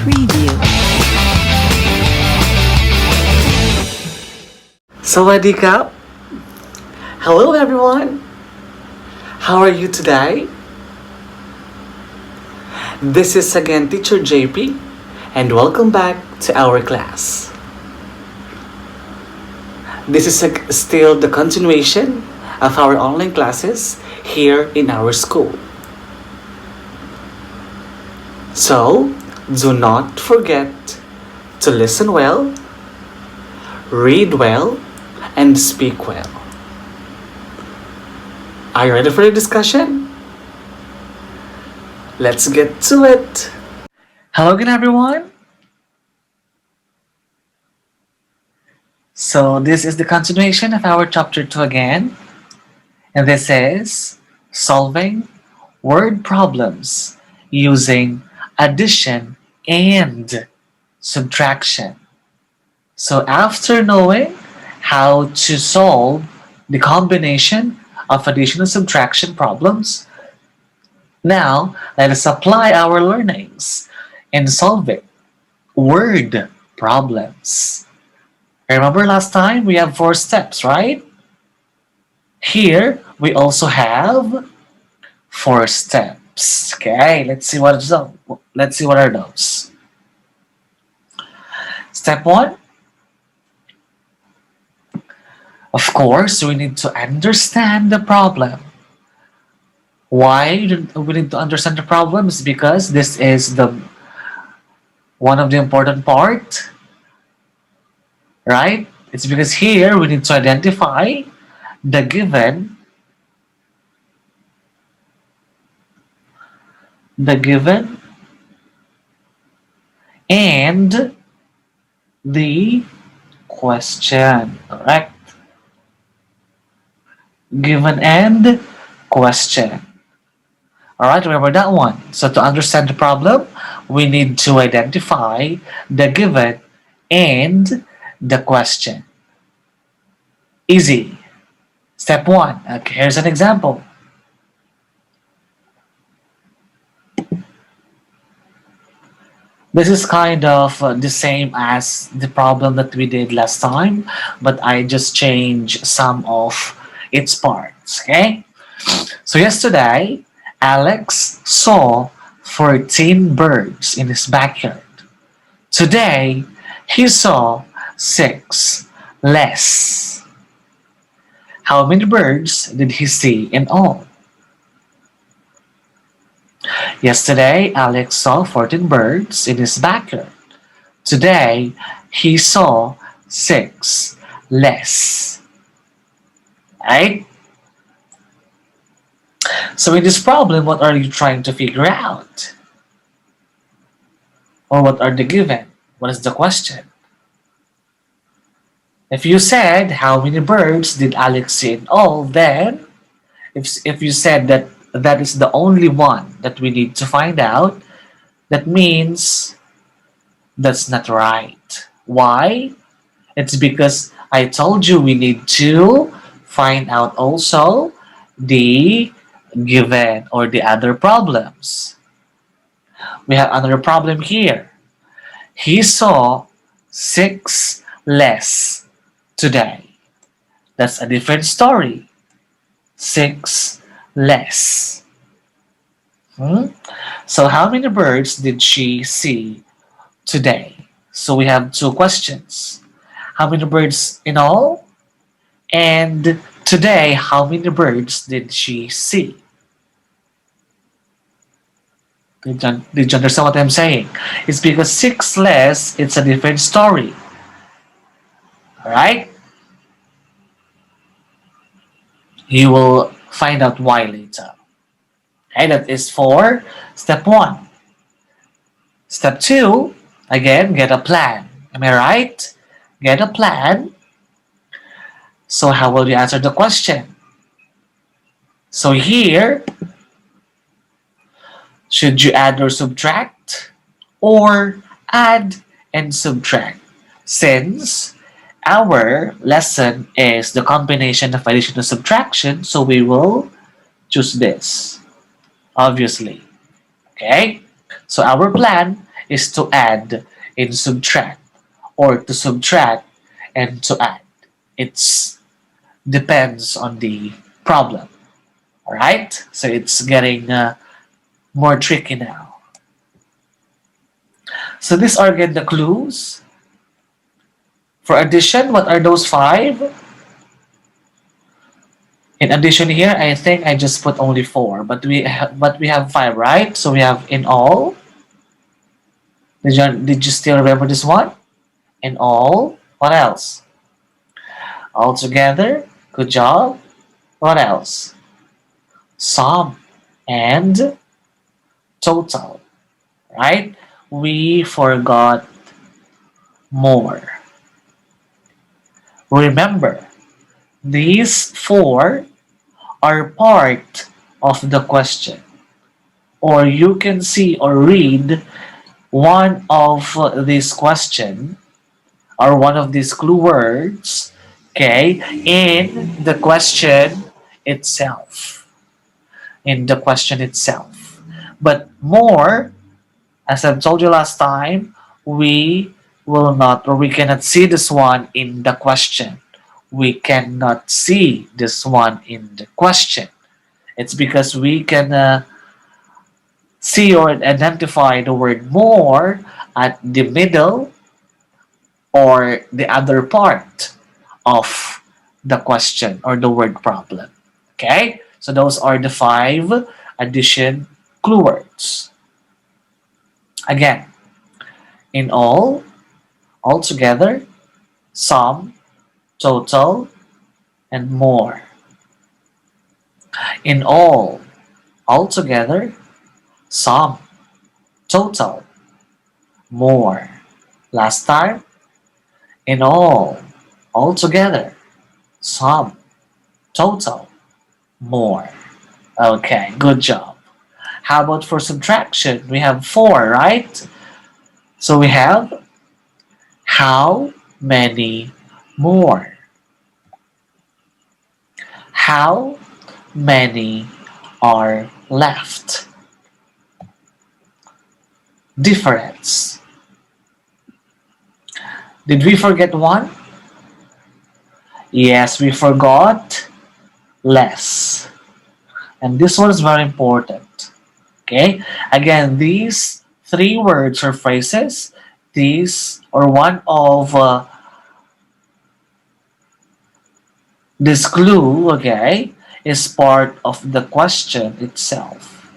Preview. Sawadee Kap! Hello everyone! How are you today? This is again Teacher JP and welcome back to our class. This is still the continuation of our online classes here in our school. So, do not forget to listen well, read well, and speak well. Are you ready for the discussion? Let's get to it. Hello again, everyone. So this is the continuation of our chapter 2 again. And this is solving word problems using addition and subtraction. So after knowing how to solve the combination of addition and subtraction problems, now let us apply our learnings in solving word problems. Remember last time we have 4 steps, right? Here we also have 4 steps. Okay, let's see what are those. Step 1. Of course, we need to understand the problem. Why do we need to understand the problem? Is because this is the one of the important part, right? It's because here we need to identify the given and the question, correct? Given and question. Alright, remember that one. So to understand the problem, we need to identify the given and the question. Easy. Step 1. Okay, here's an example. This is kind of the same as the problem that we did last time, but I just changed some of its parts, okay? So yesterday, Alex saw 14 birds in his backyard. Today, he saw 6 less. How many birds did he see in all? Yesterday, Alex saw 14 birds in his backyard. Today, he saw 6 less. Right? So in this problem, what are you trying to figure out? Or what are the given? What is the question? If you said, how many birds did Alex see in all, then if you said that that is the only one that we need to find out, that means that's not right. Why? It's because I told you we need to find out also the given or the other problems. We have another problem here. He saw 6 less today. That's a different story. 6 less. So how many birds did she see today? So we have 2 questions. How many birds in all? And today, how many birds did she see? Did you understand what I'm saying? It's because 6 less, it's a different story. Alright? You will find out why later. Okay, that is for step 1. Step 2, again, get a plan. Am I right? Get a plan. So how will you answer the question? So here, should you add or subtract? Or add and subtract? Since our lesson is the combination of addition and subtraction, so we will choose this, obviously. Okay? So our plan is to add and subtract, or to subtract and to add. It's depends on the problem. All right, so it's getting more tricky now. So these are again the clues. For addition, what are those five? In addition here, I think I just put only four, but we have five, right? So we have in all. Did you still remember this one? In all. What else? All together. Good job. What else? Sum and total, right? We forgot more. Remember, these four are part of the question. Or you can see or read one of these question or one of these clue words, okay, in the question itself. In the question itself. But more, as I've told you last time, we will not or we cannot see this one in the question. We cannot see this one in the question. It's because we can see or identify the word more at the middle or the other part of the question or the word problem. Okay? So those are the five addition clue words. Again, in all together, sum, total, and more. In all together, sum, total, more. Last time, in all together, sum, total, more. Okay, good job. How about for subtraction? We have four, right? So we have how many more? How many are left? Difference. Did we forget one? Yes, we forgot less. And this one is very important. Okay? Again, these three words or phrases, these or one of this clue, okay, is part of the question itself.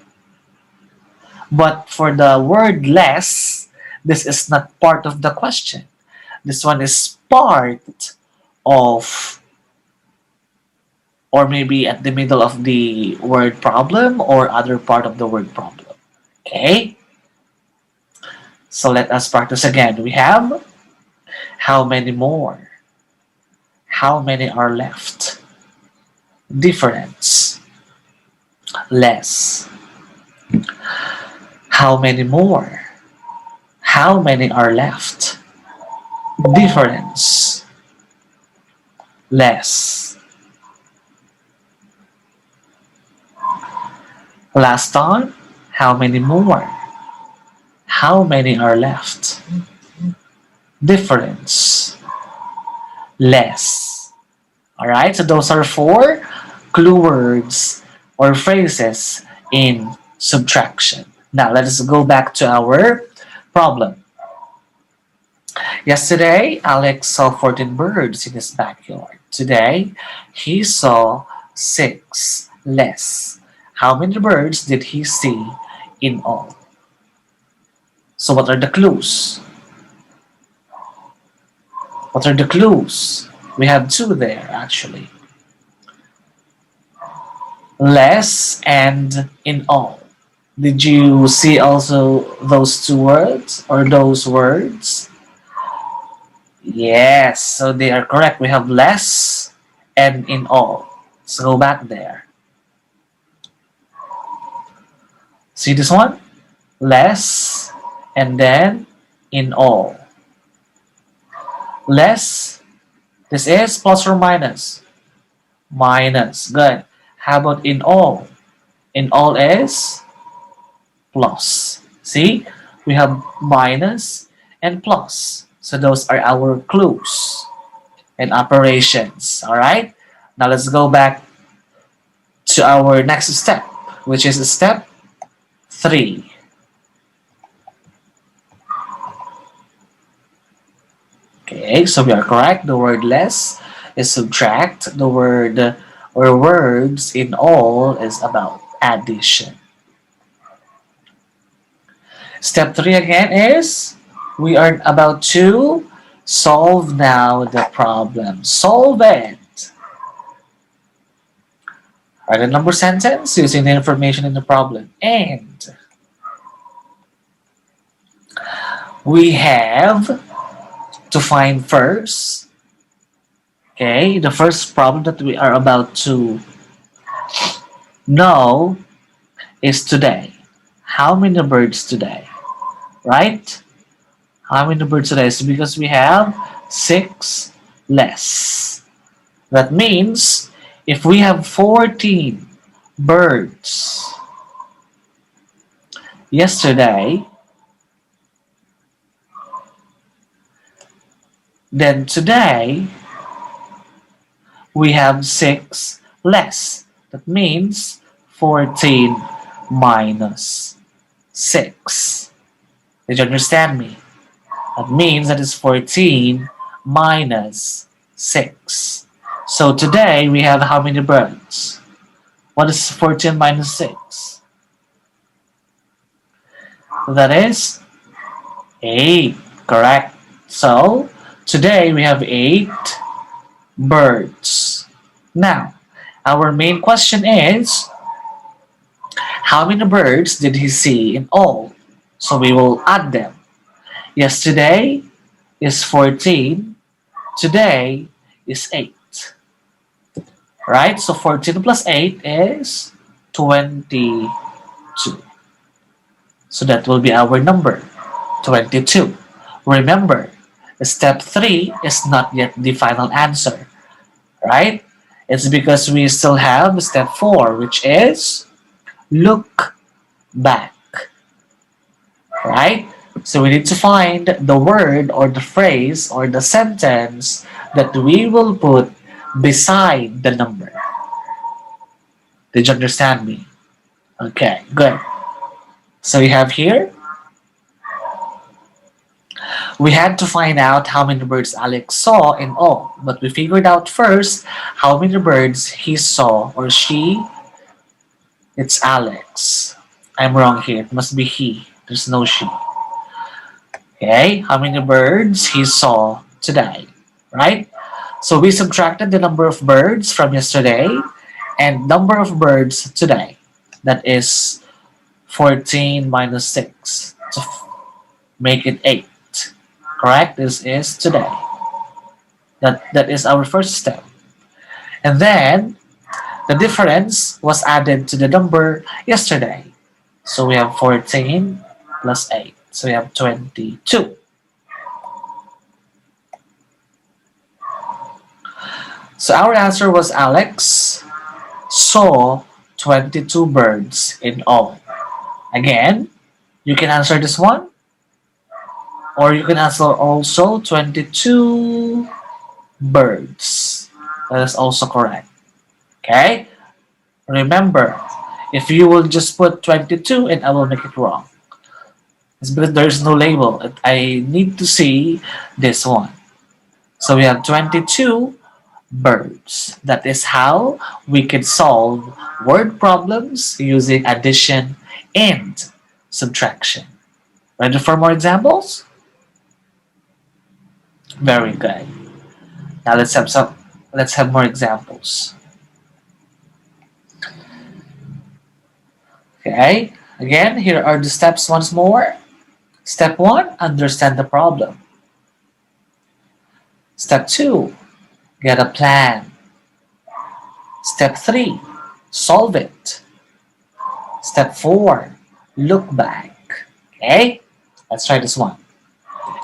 But for the word less, this is not part of the question. This one is part of, or maybe at the middle of the word problem or other part of the word problem. Okay? So let us practice again. We have how many more? How many are left? Difference. Less. How many more? How many are left? Difference. Less. Last time, how many more? How many are left? Difference. Less. Alright, so those are four clue words or phrases in subtraction. Now let us go back to our problem. Yesterday, Alex saw 14 birds in his backyard. Today, he saw 6 less. How many birds did he see in all? So what are the clues? What are the clues? We have two there actually. Less and in all. Did you see also those two words or those words? Yes, so they are correct. We have less and in all. Let's go back there. See this one? Less and then in all. Less, this is plus or minus? Minus, good. How about in all? In all is plus. See? we have minus and plus. So those are our clues and operations. All right. Now let's go back to our next step, which is step 3. Okay, so we are correct. The word less is subtract. The word or words in all is about addition. Step 3 again is we are about to solve now the problem. Solve it. Write a number sentence using the information in the problem. And we have to find first, okay, the first problem that we are about to know is today. How many birds today? Right? How many birds today? So because we have 6 less. That means if we have 14 birds yesterday, then today we have 6 less. That means 14 minus 6. Did you understand me? That means that is 14 minus 6. So today we have how many birds? What is 14 minus 6? That is 8. Correct. So today we have 8 birds. Now, our main question is how many birds did he see in all? So we will add them. Yesterday is 14. Today is 8. Right? So 14 plus 8 is 22. So that will be our number, 22. Remember, step 3 is not yet the final answer. Right? It's because we still have step 4, which is look back. Right? So we need to find the word or the phrase or the sentence that we will put beside the number. Did you understand me? Okay, good. So we have here, we had to find out how many birds Alex saw in all, but we figured out first how many birds he saw or she. It's Alex. I'm wrong here. It must be he. There's no she. Okay, how many birds he saw today, right? So we subtracted the number of birds from yesterday and number of birds today. That is 14 minus 6 to make it 8. Correct? This is today. That is our first step. And then the difference was added to the number yesterday. So we have 14 plus 8. So we have 22. So our answer was Alex saw 22 birds in all. Again, you can answer this one, or you can answer also 22 birds. That is also correct. Okay? Remember, if you will just put 22 and I will make it wrong. It's because there's no label. I need to see this one. So we have 22 birds. That is how we can solve word problems using addition and subtraction. Ready for more examples? Very good. Now let's have more examples. Okay, again, here are the steps once more. Step 1, understand the problem. Step 2, get a plan. Step 3, solve it. Step 4, look back. Okay, let's try this one.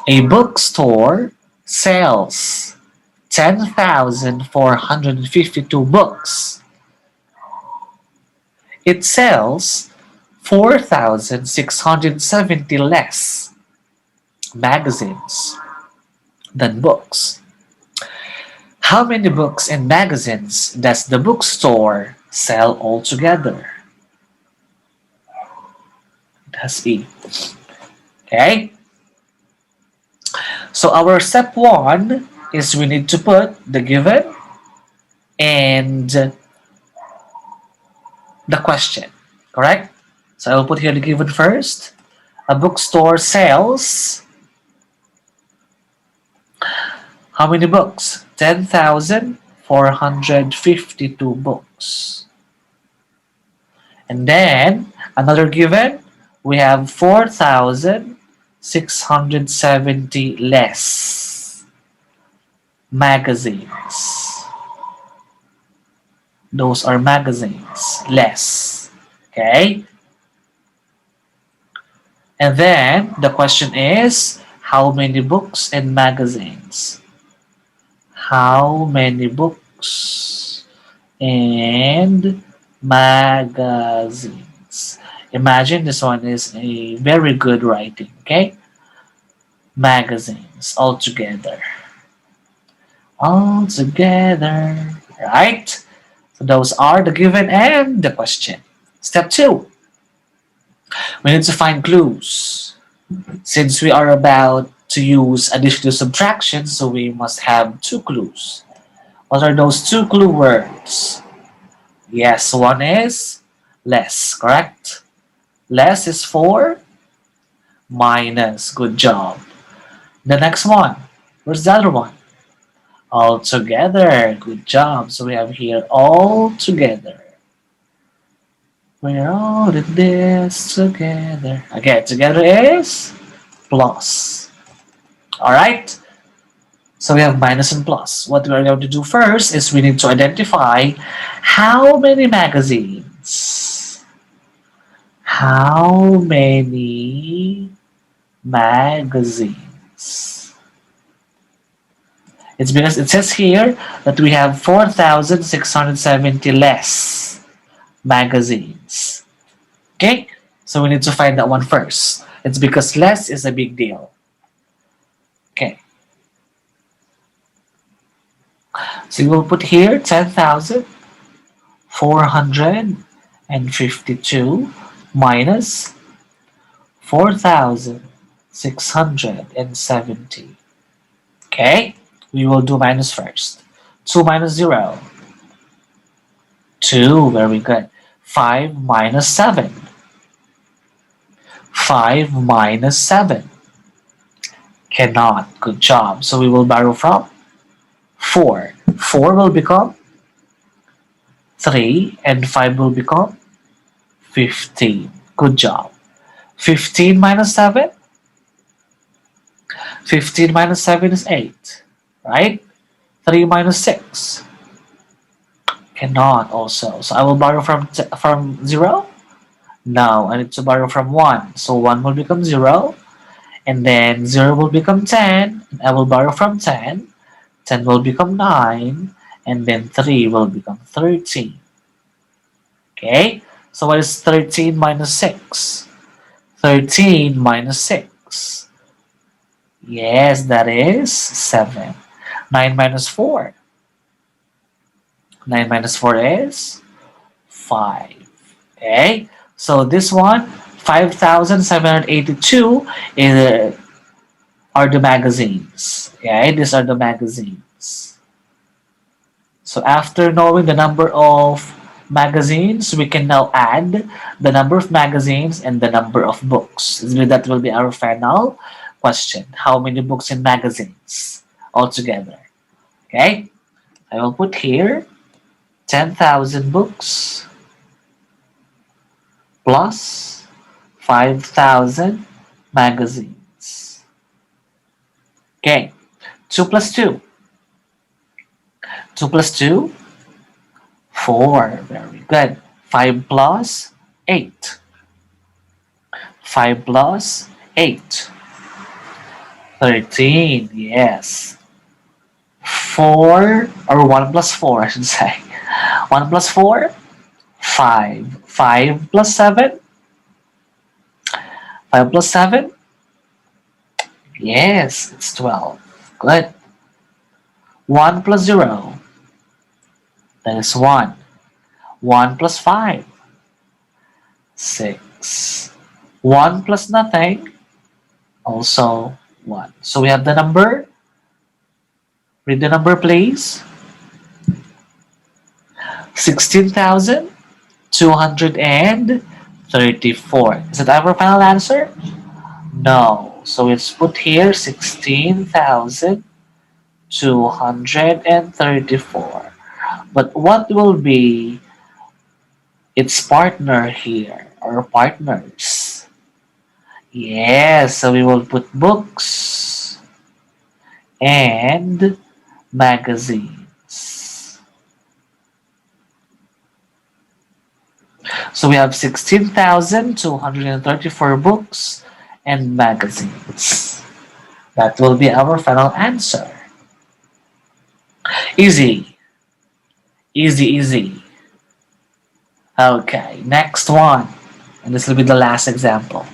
A bookstore sells 10,452 books. It sells 4,670 less magazines than books. How many books and magazines does the bookstore sell altogether? That's E. Okay? So our step one is we need to put the given and the question. Correct? So I will put here the given first. A bookstore sells how many books? 10,452 books. And then another given, we have 4,670 less magazines. Those are magazines, less. Okay? And then the question is, how many books and magazines? How many books and magazines? Imagine this one is a very good writing, okay? Magazines all together. All together, right? So those are the given and the question. Step two, we need to find clues. Since we are about to use addition to subtraction, so we must have two clues. What are those two clue words? Yes, one is less, correct? Less is 4 minus. Good job. The next one, where's the other one? All together. Good job. So we have here all together. We're all in this together. Okay, together is plus. Alright? So we have minus and plus. What we are going to do first is we need to identify how many magazines. How many magazines? It's because it says here that we have 4,670 less magazines. Okay? So we need to find that one first. It's because less is a big deal. Okay. So we will put here 10,452 minus 4,670. Okay? We will do minus first. 2 minus 0. 2, very good. 5 minus 7. 5 minus 7. Cannot. Good job. So we will borrow from 4. 4 will become 3 and 5 will become 15. Good job. 15 minus 7? 15 minus 7 is 8. Right? 3 minus 6? Cannot also. So I will borrow from 0? No, I need to borrow from 1. So 1 will become 0. And then 0 will become 10. And I will borrow from 10. 10 will become 9. And then 3 will become 13. Okay? So what is 13 minus 6? 13 minus 6. Yes, that is 7. 9 minus 4. 9 minus 4 is 5. Okay? So this one, 5,782 are the magazines. Okay? These are the magazines. So after knowing the number of magazines, we can now add the number of magazines and the number of books. That will be our final question. How many books and magazines altogether? Okay? I will put here 10,000 books plus 5,000 magazines. Okay, 2 plus 2. 2 plus 2, 4. Very good. 5 plus 8. 5 plus 8. 13, yes. 4, or 1 plus 4, I should say. 1 plus 4, 5. 5 plus 7, 5 plus 7? Yes, it's 12. Good. 1 plus 0. That is 1. 1 plus 5. 6. 1 plus nothing. Also 1. So we have the number. Read the number, please. 16,234. Is it our final answer? No. So let's put here 16,234. But what will be its partner here, or partners? Yes, so we will put books and magazines. So we have 16,234 books and magazines. That will be our final answer. Easy. Easy, easy. Okay, next one. And this will be the last example.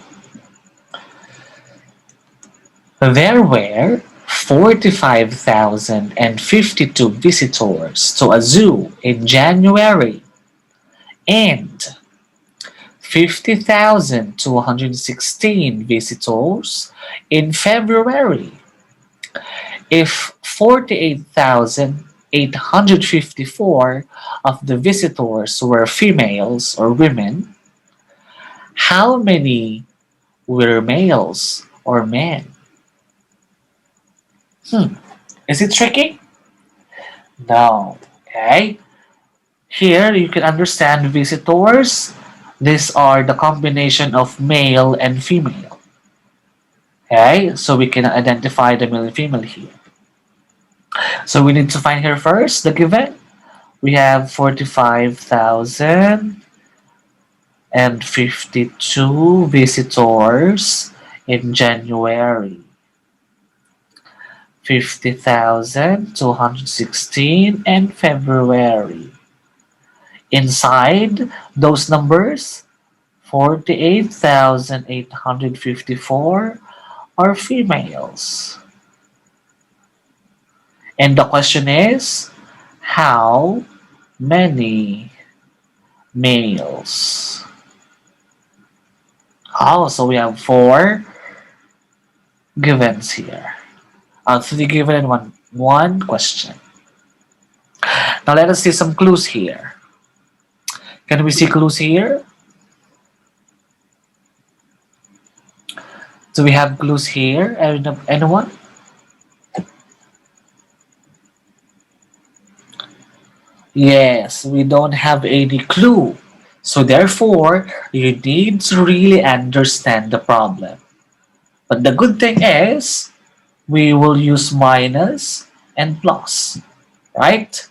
There were 45,052 visitors to a zoo in January and 50,216 visitors in February. If 48,854 of the visitors were females or women, how many were males or men? Is it tricky? No. Okay. Here you can understand visitors. These are the combination of male and female. Okay, so we can identify the male and female here. So we need to find here first the given. We have 45,052 visitors in January. 50,216 in February. Inside those numbers, 48,854 are females. And the question is, how many males? Oh, so we have four givens here. Three given and one question. Now let us see some clues here. Can we see clues here? Do we have clues here? Anyone? Yes, we don't have any clue. So therefore, you need to really understand the problem. But the good thing is, we will use minus and plus, right?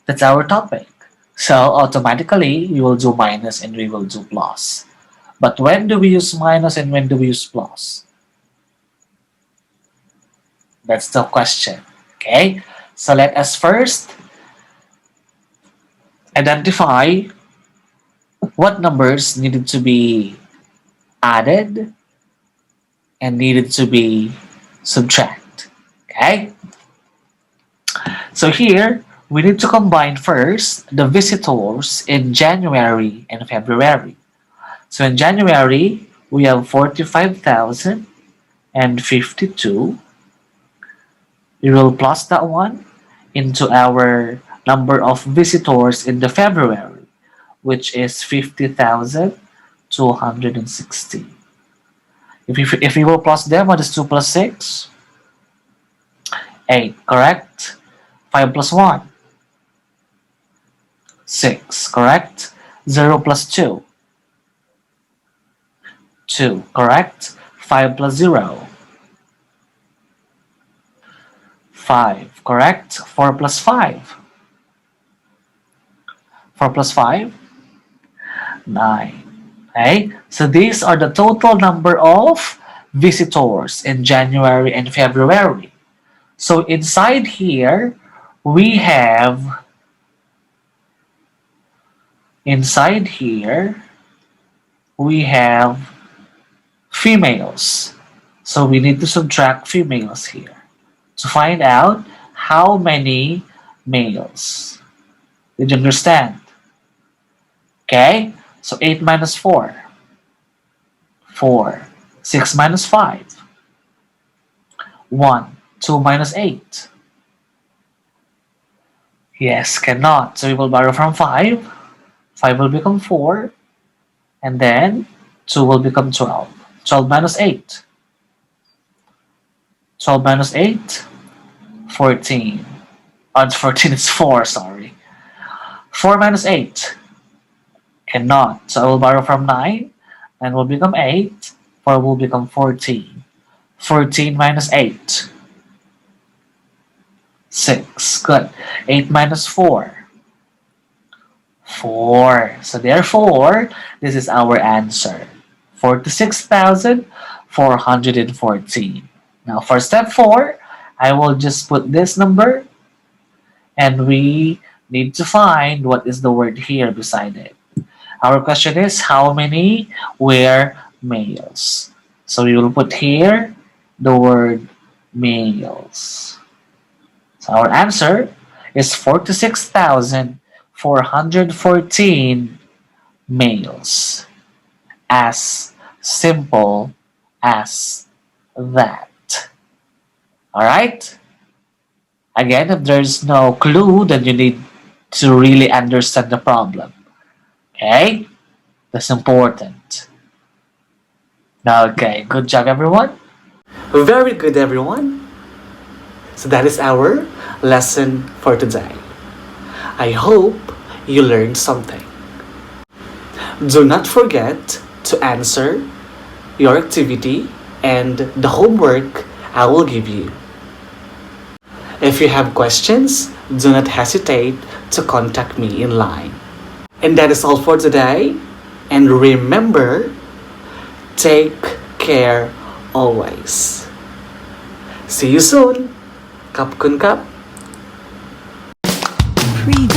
That's our topic. So automatically, we will do minus and we will do plus. But when do we use minus and when do we use plus? That's the question. Okay, so let us first identify what numbers needed to be added and needed to be subtracted. Okay, so here we need to combine first the visitors in January and February. So in January, we have 45,052. We will plus that one into our number of visitors in the February, which is 50,260. If we will plus them, what is 2 plus 6? 8, correct? 5 plus 1? 6, correct? 0 plus 2? 2, correct? 5 plus 0? 5, correct? 4 plus 5? 4 plus 5? 9. Okay, so these are the total number of visitors in January and February. So inside here, we have females. So we need to subtract females here to find out how many males. Did you understand? Okay, so 8 minus 4, 4. 6 minus 5, 1. 2 minus 8. Yes, cannot. So we will borrow from 5. 5 will become 4. And then 2 will become 12. 12 minus 8. 12 minus 8, 14. 14 is 4, sorry. 4 minus 8. Cannot. So I will borrow from 9. 9 will become 8. 4 will become 14. 14 minus 8. 6. Good. 8 minus 4. 4. So therefore, this is our answer. 46,414. Now for step 4, I will just put this number and we need to find what is the word here beside it. Our question is how many were males? So we will put here the word males. So our answer is 46,414 males. As simple as that. Alright? Again, if there's no clue, then you need to really understand the problem. Okay? That's important. Okay, good job everyone. Very good everyone. So that is our lesson for today. I hope you learned something. Do not forget to answer your activity and the homework I will give you. If you have questions, do not hesitate to contact me in line. And that is all for today. And remember, take care always. See you soon. Kap kun kap. Preview.